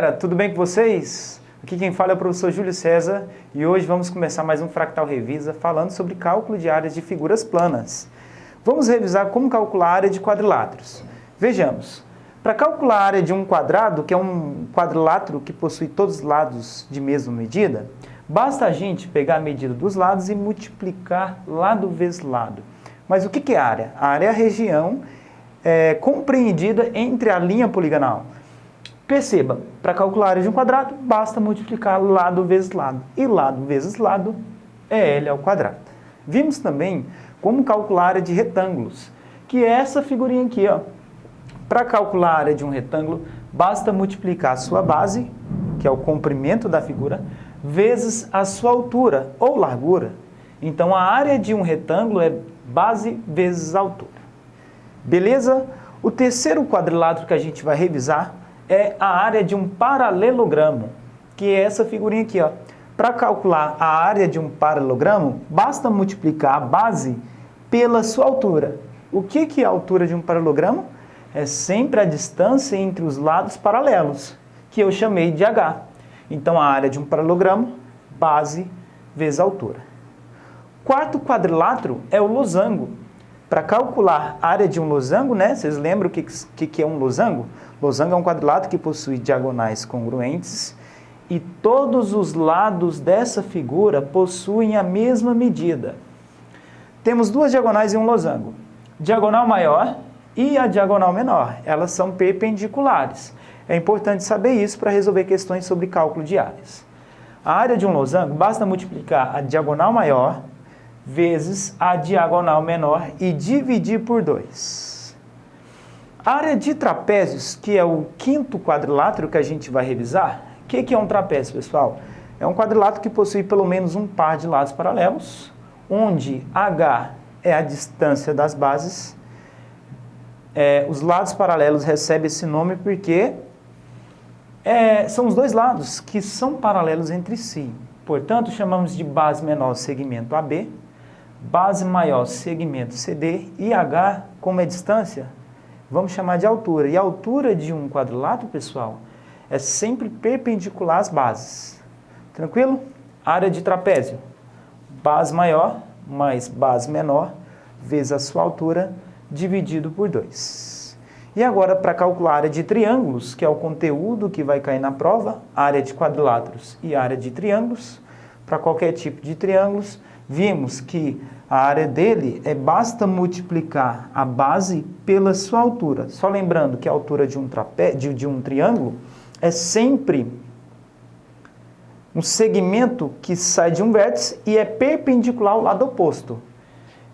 galera, tudo bem com vocês? Aqui quem fala é o professor Júlio César e hoje vamos começar mais um Fractal Revisa falando sobre cálculo de áreas de figuras planas. Vamos revisar como calcular a área de quadriláteros. Vejamos, para calcular a área de um quadrado, que é um quadrilátero que possui todos os lados de mesma medida, basta a gente pegar a medida dos lados e multiplicar lado vezes lado. Mas o que é área? A área é a região compreendida entre a linha poligonal. Perceba, para calcular a área de um quadrado, basta multiplicar lado vezes lado. E lado vezes lado é L ao quadrado. Vimos também como calcular a área de retângulos, que é essa figurinha aqui, ó. Para calcular a área de um retângulo, basta multiplicar a sua base, que é o comprimento da figura, vezes a sua altura ou largura. Então, a área de um retângulo é base vezes altura. Beleza? O terceiro quadrilátero que a gente vai revisar é a área de um paralelogramo, que é essa figurinha aqui, ó. Para calcular a área de um paralelogramo, basta multiplicar a base pela sua altura. O que é a altura de um paralelogramo? É sempre a distância entre os lados paralelos, que eu chamei de H. Então, a área de um paralelogramo, base vezes altura. Quarto quadrilátero é o losango. Para calcular a área de um losango, né? Vocês lembram o que é um losango? Losango é um quadrilátero que possui diagonais congruentes e todos os lados dessa figura possuem a mesma medida. Temos duas diagonais em um losango. Diagonal maior e a diagonal menor. Elas são perpendiculares. É importante saber isso para resolver questões sobre cálculo de áreas. A área de um losango, basta multiplicar a diagonal maior vezes a diagonal menor e dividir por 2. A área de trapézios, que é o quinto quadrilátero que a gente vai revisar, o que é um trapézio, pessoal? É um quadrilátero que possui pelo menos um par de lados paralelos, onde H é a distância das bases. Os lados paralelos recebem esse nome porque são os dois lados que são paralelos entre si. Portanto, chamamos de base menor segmento AB, base maior segmento CD e H, como é distância, vamos chamar de altura. E a altura de um quadrilátero, pessoal, é sempre perpendicular às bases. Tranquilo? Área de trapézio, base maior mais base menor vezes a sua altura dividido por 2. E agora, para calcular a área de triângulos, que é o conteúdo que vai cair na prova, área de quadriláteros e área de triângulos, para qualquer tipo de triângulos, vimos que a área dele basta multiplicar a base pela sua altura. Só lembrando que a altura de um triângulo é sempre um segmento que sai de um vértice e é perpendicular ao lado oposto.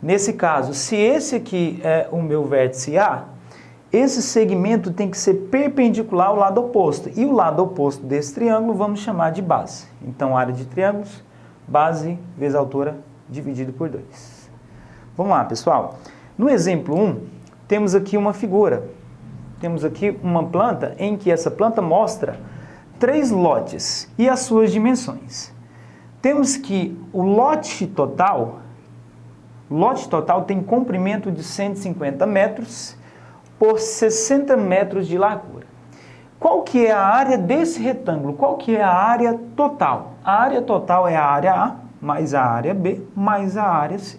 Nesse caso, se esse aqui é o meu vértice A, esse segmento tem que ser perpendicular ao lado oposto. E o lado oposto desse triângulo vamos chamar de base. Então, área de triângulos, base vezes altura dividido por 2. Vamos lá, pessoal. No exemplo 1, temos aqui uma figura. Temos aqui uma planta em que essa planta mostra 3 lotes e as suas dimensões. Temos que o lote total tem comprimento de 150 metros por 60 metros de largura. Qual que é a área desse retângulo? Qual que é a área total? A área total é a área A mais a área B mais a área C.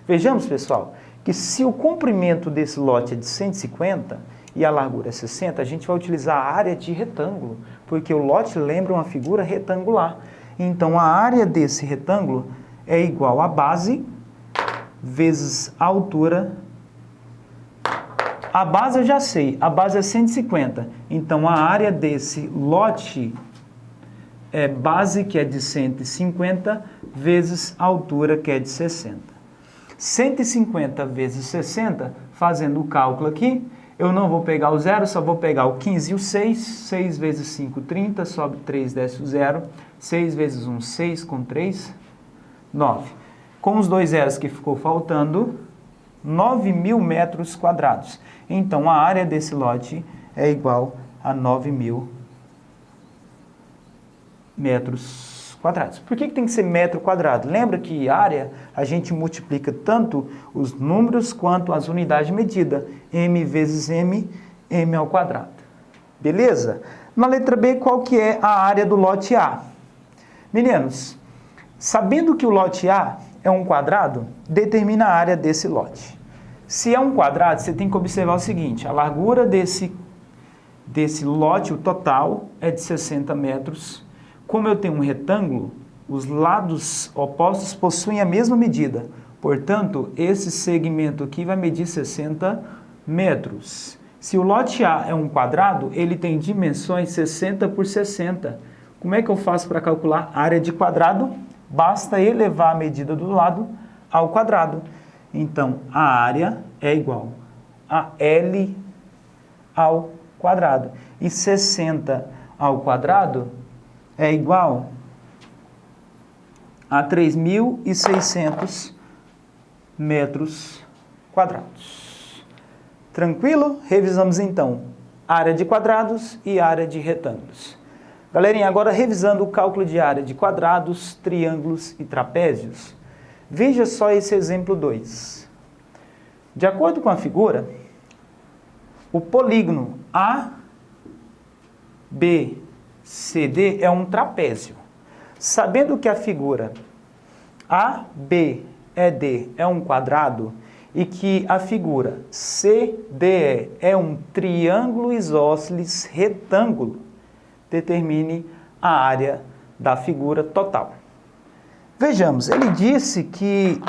Vejamos, pessoal, que se o comprimento desse lote é de 150 e a largura é 60, a gente vai utilizar a área de retângulo, porque o lote lembra uma figura retangular. Então, a área desse retângulo é igual a base vezes a altura. A base eu já sei, a base é 150. Então, a área desse lote é base, que é de 150, vezes a altura, que é de 60. 150 vezes 60, fazendo o cálculo aqui, eu não vou pegar o zero, só vou pegar o 15 e o 6. 6 vezes 5, 30, sobe 3, desce o zero. 6 vezes 1, 6, com 3, 9. Com os 2 zeros que ficou faltando, 9.000 metros quadrados. Então, a área desse lote é igual a 9.000 metros quadrados. Por que tem que ser metro quadrado? Lembra que área a gente multiplica tanto os números quanto as unidades de medida. M vezes M, M ao quadrado. Beleza? Na letra B, qual que é a área do lote A? Meninos, sabendo que o lote A é um quadrado, determina a área desse lote. Se é um quadrado, você tem que observar o seguinte, a largura desse lote, o total, é de 60 metros. Como eu tenho um retângulo, os lados opostos possuem a mesma medida. Portanto, esse segmento aqui vai medir 60 metros. Se o lote A é um quadrado, ele tem dimensões 60 por 60. Como é que eu faço para calcular a área de quadrado? Basta elevar a medida do lado ao quadrado. Então, a área é igual a L ao quadrado. E 60 ao quadrado é igual a 3.600 metros quadrados. Tranquilo? Revisamos então área de quadrados e área de retângulos. Galerinha, agora revisando o cálculo de área de quadrados, triângulos e trapézios, veja só esse exemplo 2. De acordo com a figura, o polígono ABCD é um trapézio. Sabendo que a figura ABED é um quadrado e que a figura CDE é um triângulo isósceles retângulo, determine a área da figura total. Vejamos, ele disse que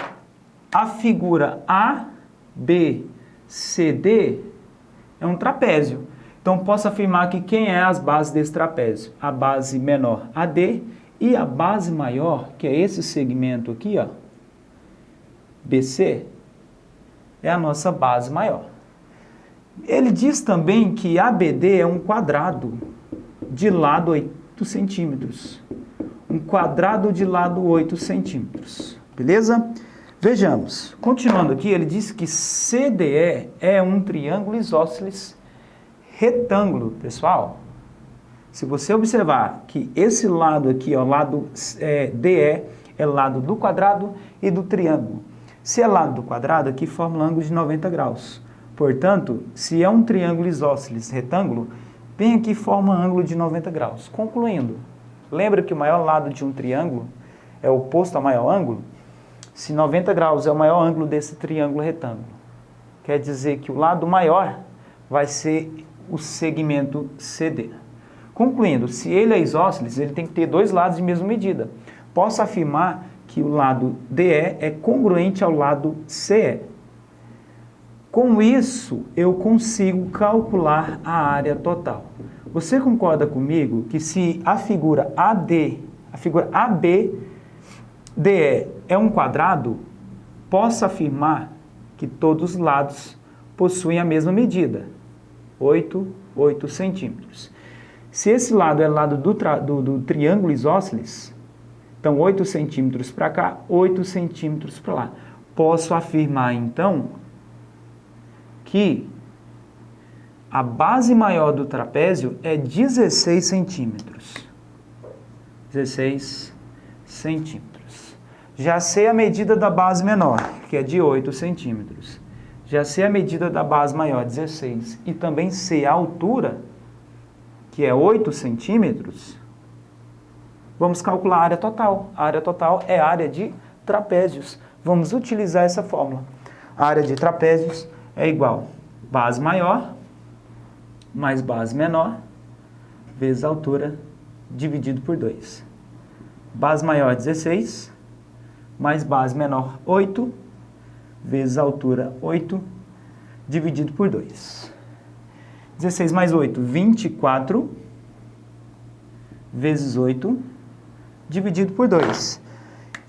a figura ABCD é um trapézio. Então, posso afirmar que quem é as bases desse trapézio? A base menor, AD, e a base maior, que é esse segmento aqui, ó, BC, é a nossa base maior. Ele diz também que ABD é um quadrado de lado 8 centímetros. Um quadrado de lado 8 centímetros. Beleza? Vejamos. Continuando aqui, ele diz que CDE é um triângulo isósceles retângulo, pessoal. Se você observar que esse lado aqui, ó, lado DE, é lado do quadrado e do triângulo. Se é lado do quadrado, aqui forma um ângulo de 90 graus. Portanto, se é um triângulo isósceles retângulo, bem aqui forma um ângulo de 90 graus. Concluindo, lembra que o maior lado de um triângulo é oposto ao maior ângulo? Se 90 graus é o maior ângulo desse triângulo retângulo, quer dizer que o lado maior vai ser o segmento CD. Concluindo, se ele é isósceles, ele tem que ter dois lados de mesma medida. Posso afirmar que o lado DE é congruente ao lado CE. Com isso, eu consigo calcular a área total. Você concorda comigo que se a figura ABDE é um quadrado, posso afirmar que todos os lados possuem a mesma medida, 8 centímetros. Se esse lado é lado do triângulo isósceles, então 8 centímetros para cá, 8 centímetros para lá. Posso afirmar, então, que a base maior do trapézio é 16 centímetros. 16 centímetros. Já sei a medida da base menor, que é de 8 centímetros. Já sei a medida da base maior, 16. E também sei a altura, que é 8 centímetros. Vamos calcular a área total. A área total é a área de trapézios. Vamos utilizar essa fórmula. A área de trapézios é igual base maior mais base menor vezes a altura dividido por 2. Base maior 16 mais base menor 8 vezes a altura 8 dividido por 2. 16 mais 8, 24 vezes 8 dividido por 2.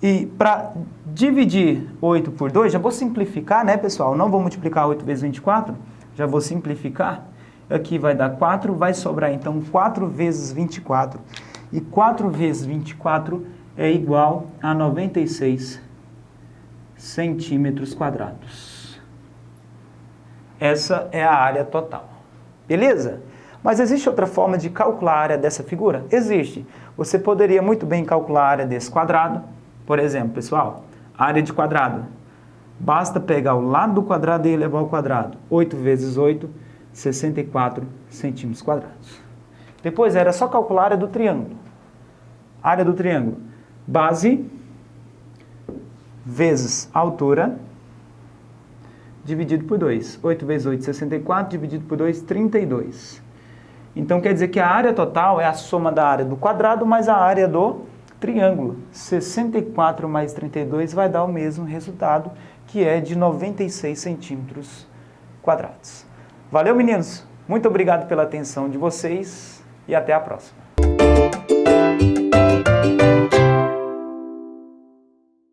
E para dividir 8 por 2, já vou simplificar, né, pessoal? Não vou multiplicar 8 vezes 24, já vou simplificar. Aqui vai dar 4, vai sobrar então 4 vezes 24. E 4 vezes 24 é igual a 96 centímetros quadrados. Essa é a área total. Beleza? Mas existe outra forma de calcular a área dessa figura? Existe. Você poderia muito bem calcular a área desse quadrado. Por exemplo, pessoal, área de quadrado. Basta pegar o lado do quadrado e elevar ao quadrado. 8 vezes 8, 64 centímetros quadrados. Depois era só calcular a área do triângulo. Área do triângulo. Base vezes altura dividido por 2. 8 vezes 8, 64, dividido por 2, 32. Então quer dizer que a área total é a soma da área do quadrado mais a área do triângulo. 64 mais 32 vai dar o mesmo resultado, que é de 96 centímetros quadrados. Valeu, meninos! Muito obrigado pela atenção de vocês e até a próxima.